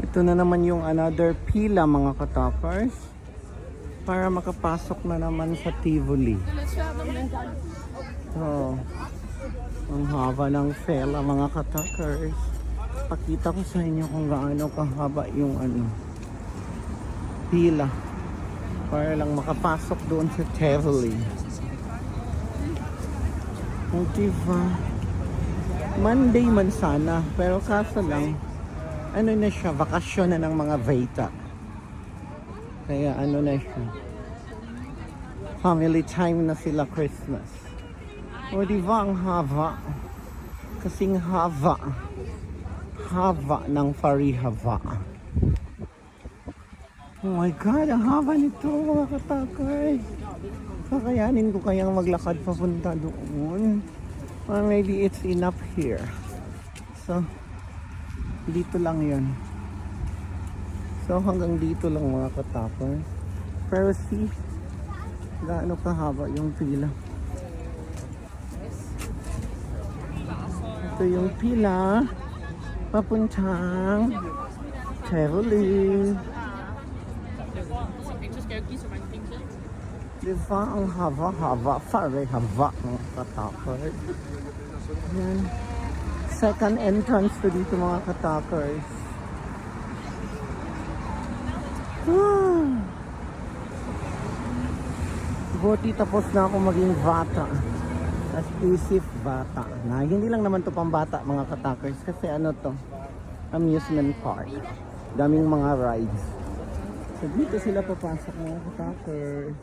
Ito na naman yung another pila mga katakers. Para makapasok na naman sa Tivoli. So, ang haba ng fila mga katakers. Pakita ko sa inyo kung gaano kahaba yung pila. Para lang makapasok doon sa Tivoli. O diba? Monday man sana, pero kaso lang, na siya, bakasyon na ng mga Veta. Kaya na siya. Family time na sila Christmas. O diba ang haba? Kasing haba. Haba ng Farihava. Oh my God, ang haba nito mga katakay. Kakayanin ko kayang maglakad papunta doon. Or maybe it's enough here. So, dito lang yun. So, hanggang dito lang mga katakay. Pero see, gaano kahaba yung pila. Ito yung pila papuntang Tivoli. Diba ang haba-haba, Farihava mga katakers. Yan. Second entrance to dito mga katakers. Buti tapos na ako maging bata. Exclusive bata. Na hindi lang naman to pang bata mga katakers. Kasi to, amusement park. Daming mga rides. So dito sila papasok mga katakers.